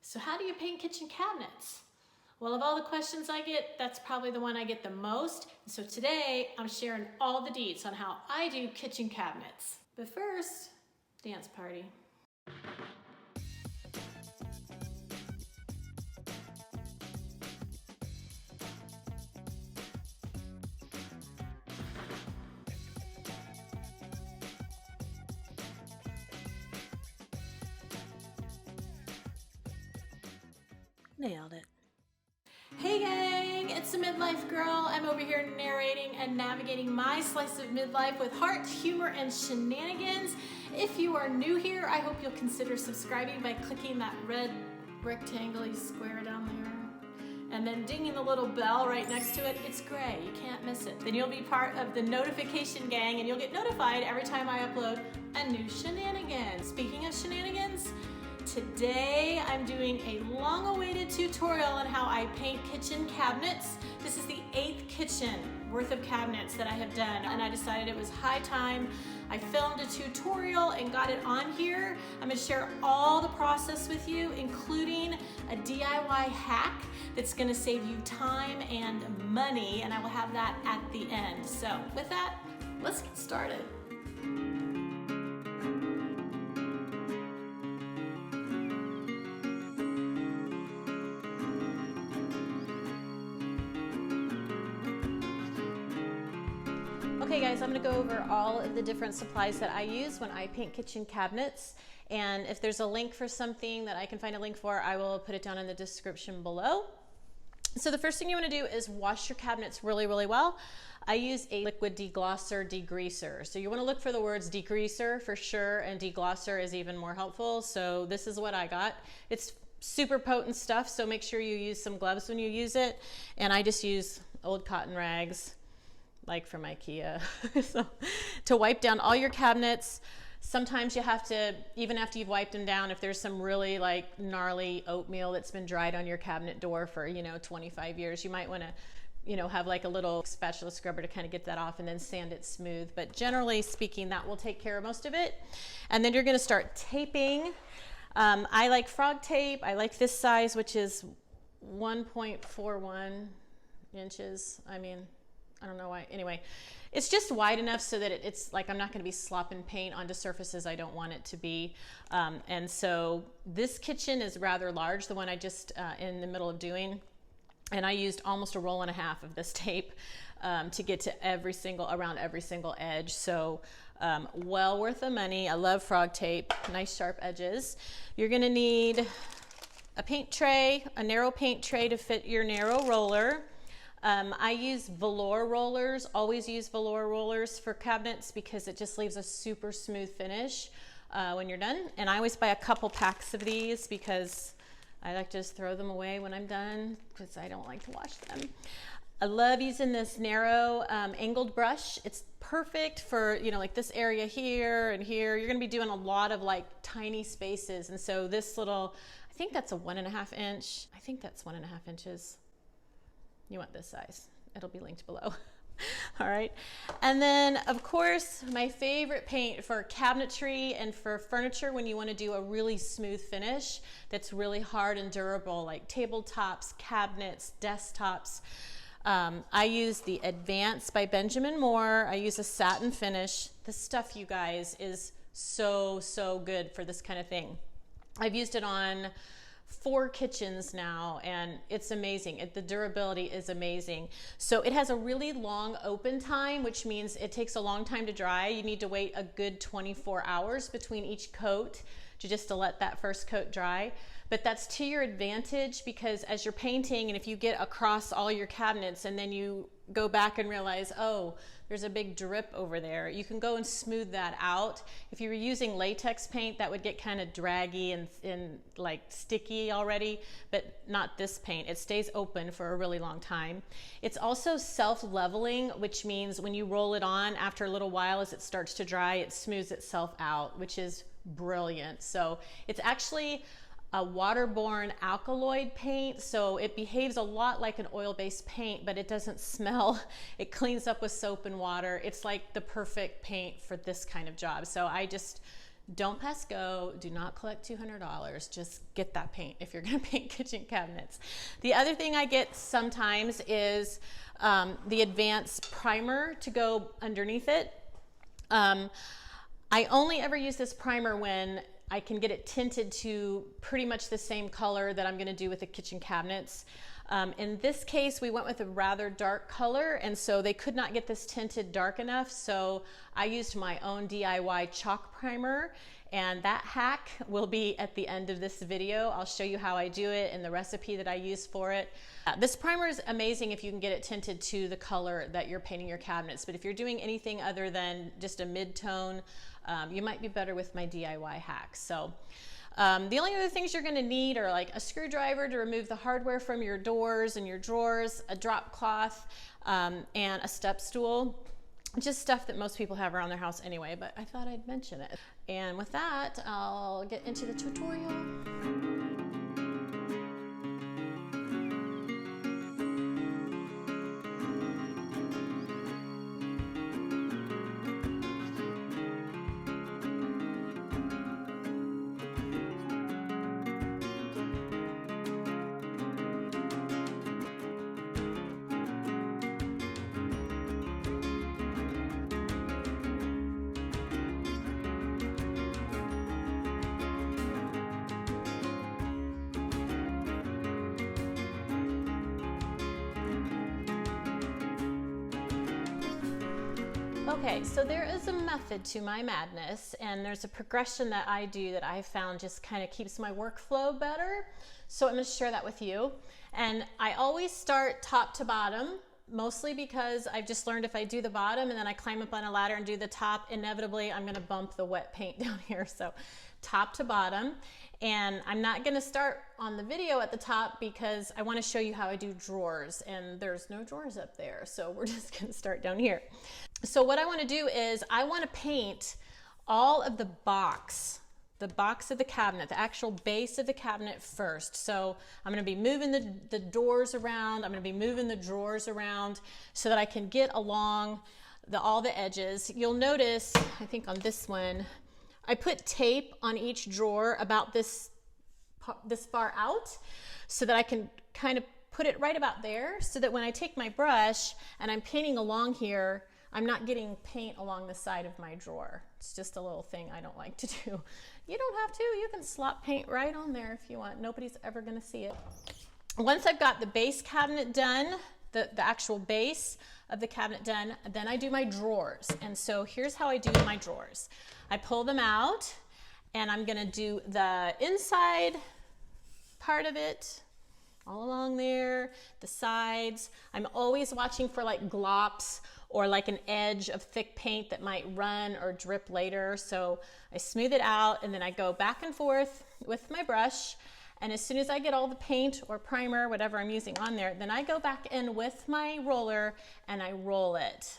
So how do you paint kitchen cabinets? Well, of all the questions I get, that's probably the one I get the most. So today I'm sharing all the deets on how I do kitchen cabinets. But first, dance party. Nailed it. Hey gang, it's the Midlife Girl. I'm over here narrating and navigating my slice of midlife with heart, humor, and shenanigans. If you are new here, I hope you'll consider subscribing by clicking that red rectangle square down there. And then dinging the little bell right next to it. It's gray, you can't miss it. Then you'll be part of the notification gang and you'll get notified every time I upload a new shenanigan. Speaking of shenanigans, today I'm doing a long-awaited tutorial on how I paint kitchen cabinets. This is the 8th kitchen worth of cabinets that I have done, and I decided it was high time. I filmed a tutorial and got it on here. I'm gonna share all the process with you, including a DIY hack that's gonna save you time and money, and I will have that at the end. So with that, let's get started. Okay guys, I'm gonna go over all of the different supplies that I use when I paint kitchen cabinets. And if there's a link for something that I can find a link for, I will put it down in the description below. So the first thing you wanna do is wash your cabinets really, really well. I use a liquid deglosser, degreaser. So you wanna look for the words degreaser for sure, and deglosser is even more helpful. So this is what I got. It's super potent stuff, so make sure you use some gloves when you use it. And I just use old cotton rags, like from IKEA, so, to wipe down all your cabinets. Sometimes you have to, even after you've wiped them down, if there's some really like gnarly oatmeal that's been dried on your cabinet door for 25 years, you might want to have like a little spatula scrubber to kind of get that off and then sand it smooth. But generally speaking, that will take care of most of it. And then you're going to start taping. I like frog tape. I like this size, which is 1.41 inches. I don't know why. Anyway, it's just wide enough so that it's like I'm not going to be slopping paint onto surfaces I don't want it to be. And so this kitchen is rather large, the one I just in the middle of doing. And I used almost a roll and a half of this tape to get to around every single edge. So well worth the money. I love frog tape, nice sharp edges. You're going to need a paint tray, a narrow paint tray to fit your narrow roller. I use velour rollers, always use velour rollers for cabinets because it just leaves a super smooth finish when you're done. And I always buy a couple packs of these because I like to just throw them away when I'm done because I don't like to wash them. I love using this narrow angled brush. It's perfect for, like this area here and here. You're gonna be doing a lot of like tiny spaces. And so this little, I think that's a 1.5 inch. I think that's 1.5 inches. You want this size. It'll be linked below. All right. And then of course, my favorite paint for cabinetry and for furniture when you want to do a really smooth finish that's really hard and durable, like tabletops, cabinets, desktops. I use the Advance by Benjamin Moore. I use a satin finish. This stuff, you guys, is so, so good for this kind of thing. I've used it on 4 kitchens now and it's amazing. The durability is amazing. So it has a really long open time, which means it takes a long time to dry. You need to wait a good 24 hours between each coat to let that first coat dry. But that's to your advantage because as you're painting and if you get across all your cabinets and then you go back and realize, oh, there's a big drip over there, you can go and smooth that out. If you were using latex paint, that would get kind of draggy and like sticky already, but not this paint. It stays open for a really long time. It's also self-leveling, which means when you roll it on after a little while as it starts to dry, it smooths itself out, which is brilliant. So it's actually a waterborne alkaloid paint, so it behaves a lot like an oil-based paint, but it doesn't smell. It cleans up with soap and water. It's like the perfect paint for this kind of job. So I just Don't pass go. Do not collect $200. Just get that paint if you're going to paint kitchen cabinets. The other thing I get sometimes is the advanced primer to go underneath it. I only ever use this primer when I can get it tinted to pretty much the same color that I'm going to do with the kitchen cabinets. In this case, we went with a rather dark color, and so they could not get this tinted dark enough, so I used my own DIY chalk primer, and that hack will be at the end of this video. I'll show you how I do it and the recipe that I use for it. This primer is amazing if you can get it tinted to the color that you're painting your cabinets, but if you're doing anything other than just a mid-tone, you might be better with my DIY hacks. So the only other things you're going to need are like a screwdriver to remove the hardware from your doors and your drawers, a drop cloth, and a step stool. Just stuff that most people have around their house anyway, but I thought I'd mention it. And with that, I'll get into the tutorial. Okay, so there is a method to my madness, and there's a progression that I do that I found just kind of keeps my workflow better. So I'm going to share that with you. And I always start top to bottom, mostly because I've just learned if I do the bottom and then I climb up on a ladder and do the top, inevitably I'm going to bump the wet paint down here. So top to bottom. And I'm not going to start on the video at the top because I want to show you how I do drawers, and there's no drawers up there. So we're just going to start down here. So what I want to do is I want to paint all of the box of the cabinet, the actual base of the cabinet first. So I'm going to be moving the doors around. I'm going to be moving the drawers around so that I can get along all the edges. You'll notice, I think on this one, I put tape on each drawer about this far out so that I can kind of put it right about there so that when I take my brush and I'm painting along here, I'm not getting paint along the side of my drawer. It's just a little thing I don't like to do. You don't have to. You can slop paint right on there if you want. Nobody's ever going to see it. Once I've got the base cabinet done, the actual base of the cabinet done, then I do my drawers. And so here's how I do my drawers. I pull them out, and I'm going to do the inside part of it all along there, the sides. I'm always watching for like glops or like an edge of thick paint that might run or drip later. So I smooth it out, and then I go back and forth with my brush. And as soon as I get all the paint or primer, whatever I'm using on there, then I go back in with my roller and I roll it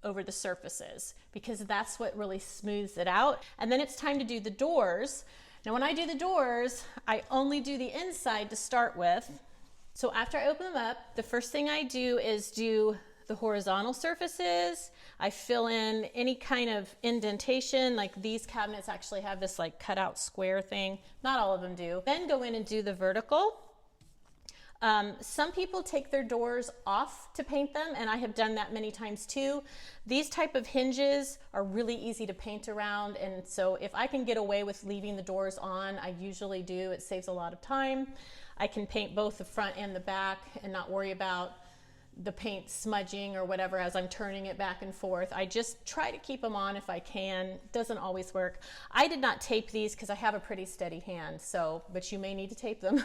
over the surfaces because that's what really smooths it out. And then it's time to do the doors. Now when I do the doors, I only do the inside to start with. So after I open them up, the first thing I do is do the horizontal surfaces. I fill in any kind of indentation, like these cabinets actually have this like cutout square thing. Not all of them do. Then go in and do the vertical. Some people take their doors off to paint them, and I have done that many times too. These type of hinges are really easy to paint around, and so if I can get away with leaving the doors on, I usually do. It saves a lot of time. I can paint both the front and the back and not worry about the paint smudging or whatever as I'm turning it back and forth. I just try to keep them on if I can. It doesn't always work. I did not tape these because I have a pretty steady hand, but you may need to tape them.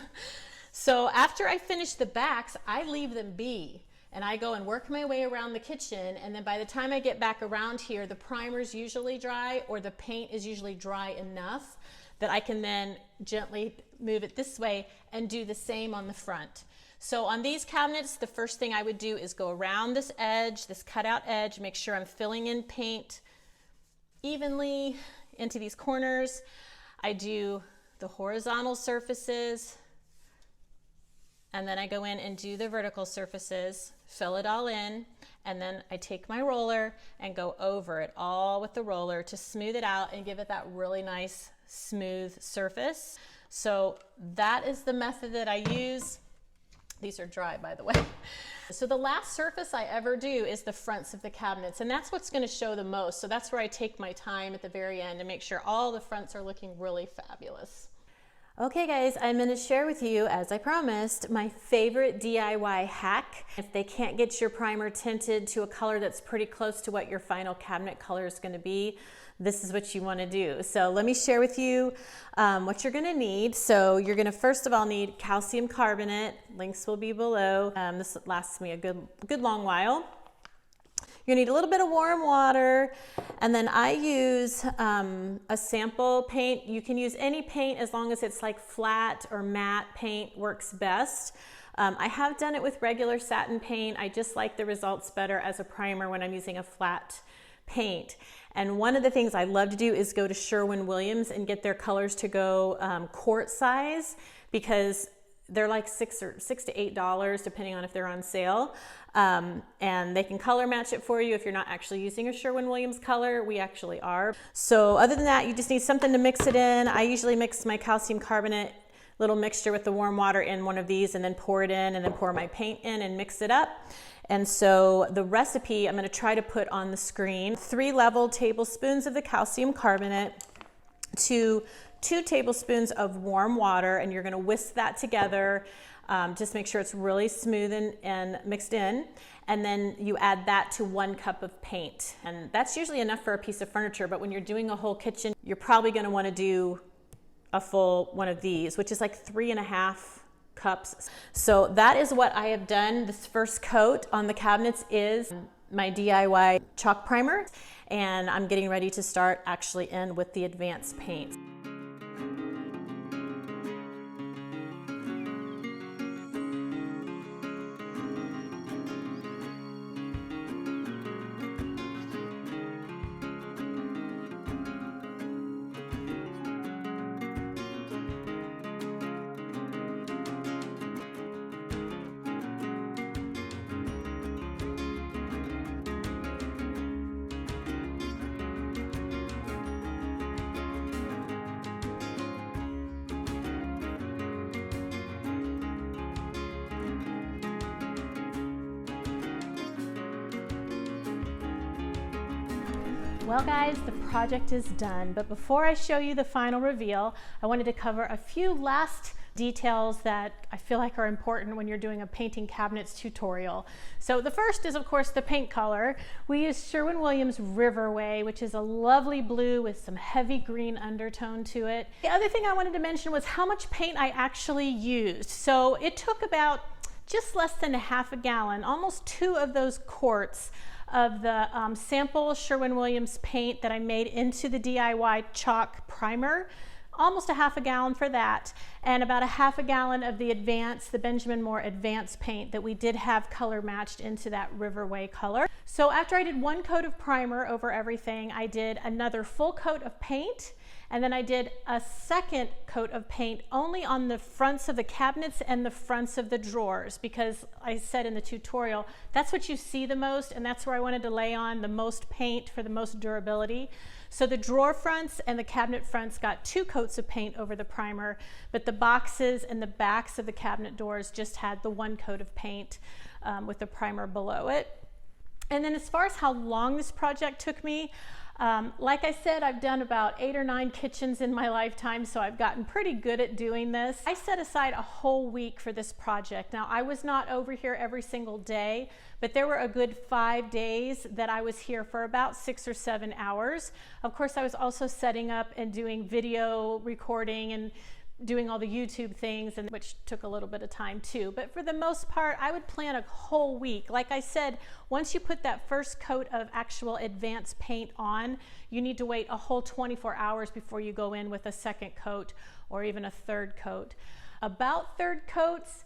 So after I finish the backs, I leave them be, and I go and work my way around the kitchen, and then by the time I get back around here, the primer's usually dry or the paint is usually dry enough that I can then gently move it this way and do the same on the front. So on these cabinets, the first thing I would do is go around this edge, this cutout edge, make sure I'm filling in paint evenly into these corners. I do the horizontal surfaces, and then I go in and do the vertical surfaces, fill it all in, and then I take my roller and go over it all with the roller to smooth it out and give it that really nice smooth surface. So that is the method that I use. These are dry, by the way. So the last surface I ever do is the fronts of the cabinets, and that's what's going to show the most. So that's where I take my time at the very end to make sure all the fronts are looking really fabulous. Okay guys, I'm going to share with you, as I promised, my favorite DIY hack. If they can't get your primer tinted to a color that's pretty close to what your final cabinet color is going to be, this is what you want to do. So let me share with you what you're going to need. So you're going to first of all need calcium carbonate. Links will be below. This lasts me a good long while. You need a little bit of warm water, and then I use a sample paint. You can use any paint as long as it's like flat or matte paint works best. I have done it with regular satin paint. I just like the results better as a primer when I'm using a flat paint. And one of the things I love to do is go to Sherwin-Williams and get their colors to go quart size, because they're like $6 to $8 depending on if they're on sale. And they can color match it for you if you're not actually using a Sherwin-Williams color. We actually are. So other than that, you just need something to mix it in. I usually mix my calcium carbonate little mixture with the warm water in one of these and then pour it in and then pour my paint in and mix it up. And so the recipe I'm going to try to put on the screen: 3 level tablespoons of the calcium carbonate to 2 tablespoons of warm water, and you're going to whisk that together. Just make sure it's really smooth and mixed in, and then you add that to 1 cup of paint, and that's usually enough for a piece of furniture. But when you're doing a whole kitchen, you're probably going to want to do a full one of these, which is like 3.5 cups. So that is what I have done. This first coat on the cabinets is my DIY chalk primer, and I'm getting ready to start actually in with the advanced paint. Well guys, the project is done, but before I show you the final reveal, I wanted to cover a few last details that I feel like are important when you're doing a painting cabinets tutorial. So the first is, of course, the paint color. We use Sherwin-Williams Riverway, which is a lovely blue with some heavy green undertone to it. The other thing I wanted to mention was how much paint I actually used. So it took about just less than ½ a gallon, almost 2 of those quarts of the sample Sherwin-Williams paint that I made into the DIY chalk primer. Almost ½ a gallon for that, and about ½ a gallon of the Benjamin Moore advanced paint that we did have color matched into that Riverway color. So after I did 1 coat of primer over everything, I did another full coat of paint, and then I did a 2nd coat of paint only on the fronts of the cabinets and the fronts of the drawers, because I said in the tutorial, that's what you see the most, and that's where I wanted to lay on the most paint for the most durability. So the drawer fronts and the cabinet fronts got 2 coats of paint over the primer, but the boxes and the backs of the cabinet doors just had the 1 coat of paint with the primer below it. And then as far as how long this project took me, like I said, I've done about 8 or 9 kitchens in my lifetime, so I've gotten pretty good at doing this. I set aside a whole week for this project. Now, I was not over here every single day, but there were a good 5 days that I was here for about 6 or 7 hours. Of course, I was also setting up and doing video recording and doing all the YouTube things, and which took a little bit of time too. But for the most part, I would plan a whole week. Like I said, once you put that first coat of actual advanced paint on, you need to wait a whole 24 hours before you go in with a 2nd coat or even a 3rd coat. About 3rd coats,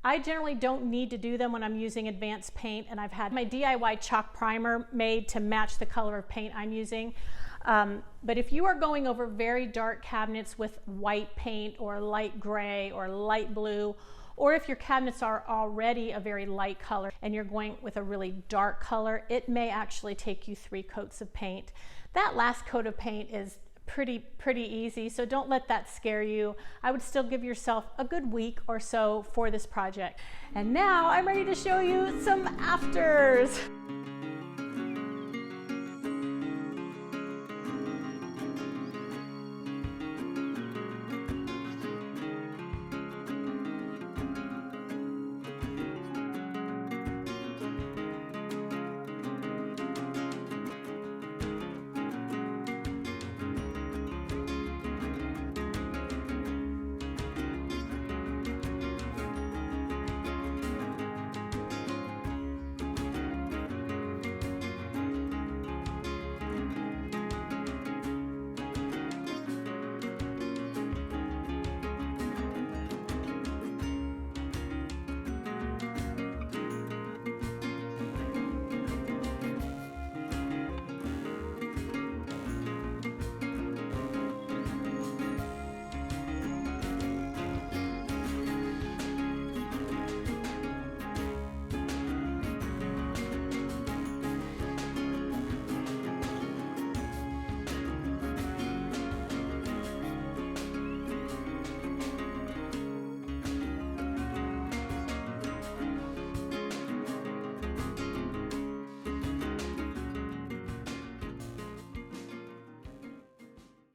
I generally don't need to do them when I'm using advanced paint, and I've had my DIY chalk primer made to match the color of paint I'm using. But if you are going over very dark cabinets with white paint or light gray or light blue, Or if your cabinets are already a very light color and you're going with a really dark color, it may actually take you 3 coats of paint. That last coat of paint is pretty easy, so don't let that scare you. I would still give yourself a good week or so for this project. And now I'm ready to show you some afters.